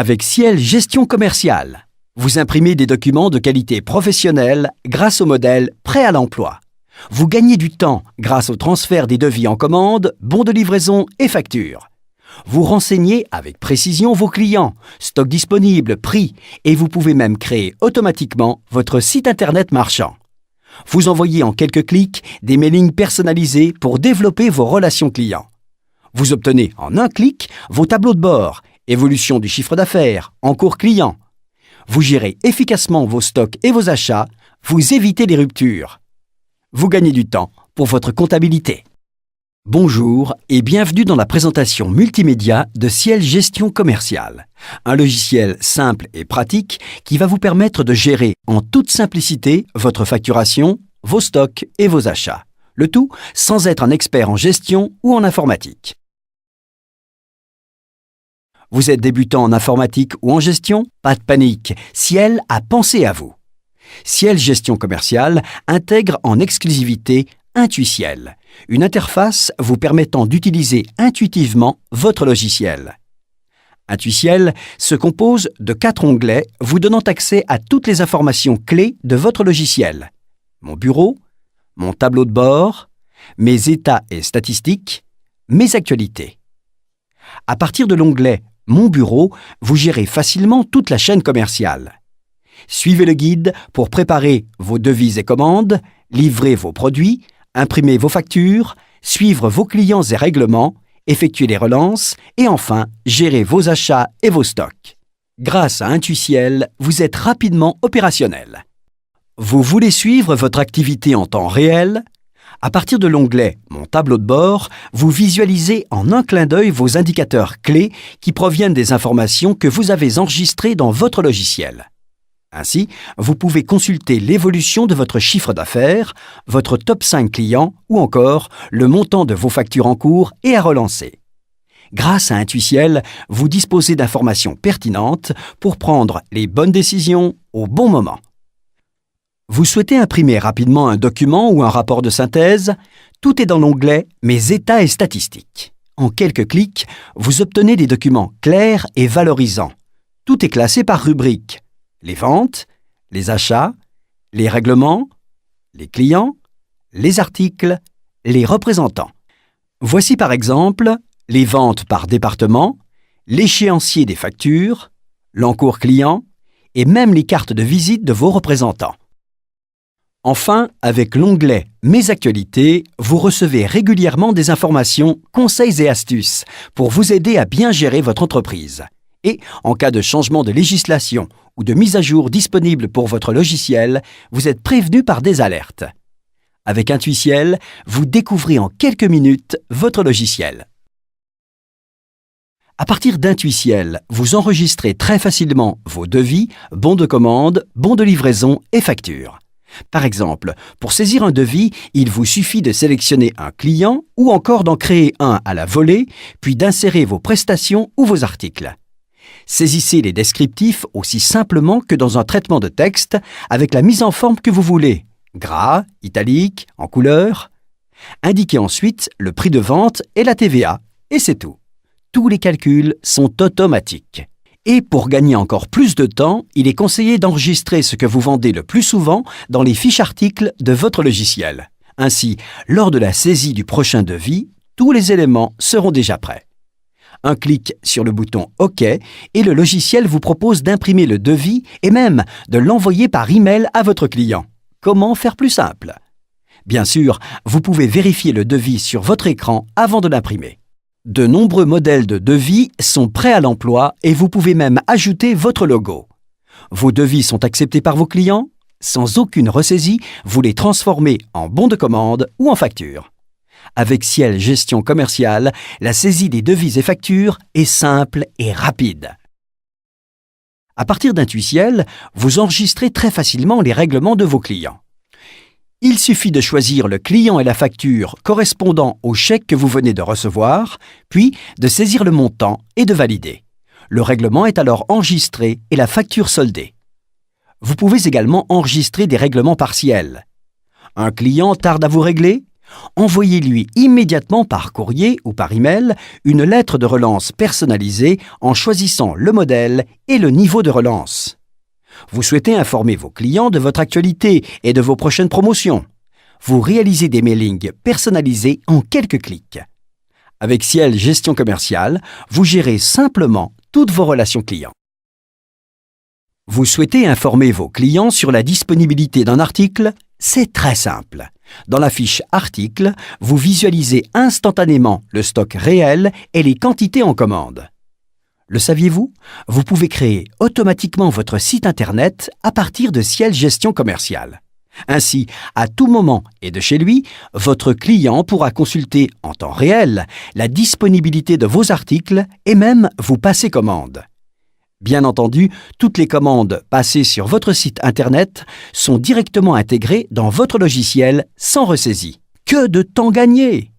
Avec Ciel Gestion Commerciale, vous imprimez des documents de qualité professionnelle grâce au modèle prêt à l'emploi. Vous gagnez du temps grâce au transfert des devis en commande, bons de livraison et factures. Vous renseignez avec précision vos clients, stock disponible, prix, et vous pouvez même créer automatiquement votre site internet marchand. Vous envoyez en quelques clics des mailings personnalisés pour développer vos relations clients. Vous obtenez en un clic vos tableaux de bord, évolution du chiffre d'affaires, encours client. Vous gérez efficacement vos stocks et vos achats, vous évitez les ruptures. Vous gagnez du temps pour votre comptabilité. Bonjour et bienvenue dans la présentation multimédia de Ciel Gestion Commerciale, un logiciel simple et pratique qui va vous permettre de gérer en toute simplicité votre facturation, vos stocks et vos achats. Le tout sans être un expert en gestion ou en informatique. Vous êtes débutant en informatique ou en gestion? Pas de panique, Ciel a pensé à vous. Ciel Gestion Commerciale intègre en exclusivité Intuiciel, une interface vous permettant d'utiliser intuitivement votre logiciel. Intuiciel se compose de 4 onglets vous donnant accès à toutes les informations clés de votre logiciel. Mon bureau, mon tableau de bord, mes états et statistiques, mes actualités. À partir de l'onglet Mon bureau, vous gérez facilement toute la chaîne commerciale. Suivez le guide pour préparer vos devis et commandes, livrer vos produits, imprimer vos factures, suivre vos clients et règlements, effectuer les relances et enfin gérer vos achats et vos stocks. Grâce à Intuiciel, vous êtes rapidement opérationnel. Vous voulez suivre votre activité en temps réel? À partir de l'onglet Mon tableau de bord, vous visualisez en un clin d'œil vos indicateurs clés qui proviennent des informations que vous avez enregistrées dans votre logiciel. Ainsi, vous pouvez consulter l'évolution de votre chiffre d'affaires, votre top 5 clients ou encore le montant de vos factures en cours et à relancer. Grâce à Intuiciel, vous disposez d'informations pertinentes pour prendre les bonnes décisions au bon moment. Vous souhaitez imprimer rapidement un document ou un rapport de synthèse? Tout est dans l'onglet Mes états et statistiques. En quelques clics, vous obtenez des documents clairs et valorisants. Tout est classé par rubrique. Les ventes, les achats, les règlements, les clients, les articles, les représentants. Voici par exemple les ventes par département, l'échéancier des factures, l'encours client et même les cartes de visite de vos représentants. Enfin, avec l'onglet Mes actualités, vous recevez régulièrement des informations, conseils et astuces pour vous aider à bien gérer votre entreprise. Et, en cas de changement de législation ou de mise à jour disponible pour votre logiciel, vous êtes prévenu par des alertes. Avec Intuiciel, vous découvrez en quelques minutes votre logiciel. À partir d'Intuiciel, vous enregistrez très facilement vos devis, bons de commande, bons de livraison et factures. Par exemple, pour saisir un devis, il vous suffit de sélectionner un client ou encore d'en créer un à la volée, puis d'insérer vos prestations ou vos articles. Saisissez les descriptifs aussi simplement que dans un traitement de texte avec la mise en forme que vous voulez, gras, italique, en couleur. Indiquez ensuite le prix de vente et la TVA, et c'est tout. Tous les calculs sont automatiques. Et pour gagner encore plus de temps, il est conseillé d'enregistrer ce que vous vendez le plus souvent dans les fiches articles de votre logiciel. Ainsi, lors de la saisie du prochain devis, tous les éléments seront déjà prêts. Un clic sur le bouton OK et le logiciel vous propose d'imprimer le devis et même de l'envoyer par email à votre client. Comment faire plus simple? Bien sûr, vous pouvez vérifier le devis sur votre écran avant de l'imprimer. De nombreux modèles de devis sont prêts à l'emploi et vous pouvez même ajouter votre logo. Vos devis sont acceptés par vos clients? Sans aucune ressaisie, vous les transformez en bons de commande ou en facture. Avec Ciel Gestion Commerciale, la saisie des devis et factures est simple et rapide. À partir d'Intuiciel, vous enregistrez très facilement les règlements de vos clients. Il suffit de choisir le client et la facture correspondant au chèque que vous venez de recevoir, puis de saisir le montant et de valider. Le règlement est alors enregistré et la facture soldée. Vous pouvez également enregistrer des règlements partiels. Un client tarde à vous régler? Envoyez-lui immédiatement par courrier ou par email une lettre de relance personnalisée en choisissant le modèle et le niveau de relance. Vous souhaitez informer vos clients de votre actualité et de vos prochaines promotions. Vous réalisez des mailings personnalisés en quelques clics. Avec Ciel Gestion Commerciale, vous gérez simplement toutes vos relations clients. Vous souhaitez informer vos clients sur la disponibilité d'un article? C'est très simple. Dans la fiche Article, vous visualisez instantanément le stock réel et les quantités en commande. Le saviez-vous? Vous pouvez créer automatiquement votre site Internet à partir de Ciel Gestion Commerciale. Ainsi, à tout moment et de chez lui, votre client pourra consulter en temps réel la disponibilité de vos articles et même vous passer commande. Bien entendu, toutes les commandes passées sur votre site Internet sont directement intégrées dans votre logiciel sans ressaisie. Que de temps gagné!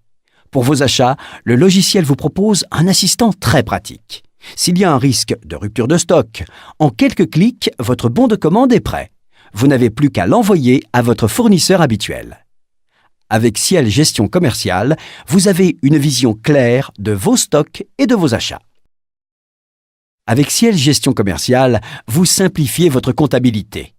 Pour vos achats, le logiciel vous propose un assistant très pratique. S'il y a un risque de rupture de stock, en quelques clics, votre bon de commande est prêt. Vous n'avez plus qu'à l'envoyer à votre fournisseur habituel. Avec Ciel Gestion Commerciale, vous avez une vision claire de vos stocks et de vos achats. Avec Ciel Gestion Commerciale, vous simplifiez votre comptabilité.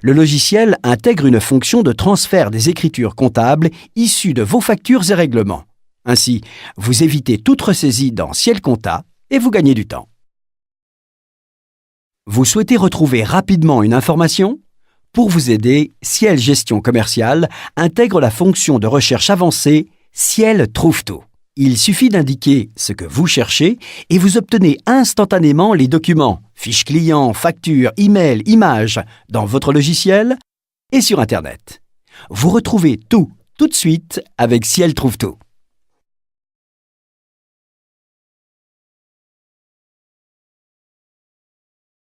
Le logiciel intègre une fonction de transfert des écritures comptables issues de vos factures et règlements. Ainsi, vous évitez toute ressaisie dans Ciel Compta et vous gagnez du temps. Vous souhaitez retrouver rapidement une information? Pour vous aider, Ciel Gestion Commerciale intègre la fonction de recherche avancée Ciel trouve tout. Il suffit d'indiquer ce que vous cherchez et vous obtenez instantanément les documents, fiches clients, factures, emails, images dans votre logiciel et sur Internet. Vous retrouvez tout de suite avec Ciel trouve tout.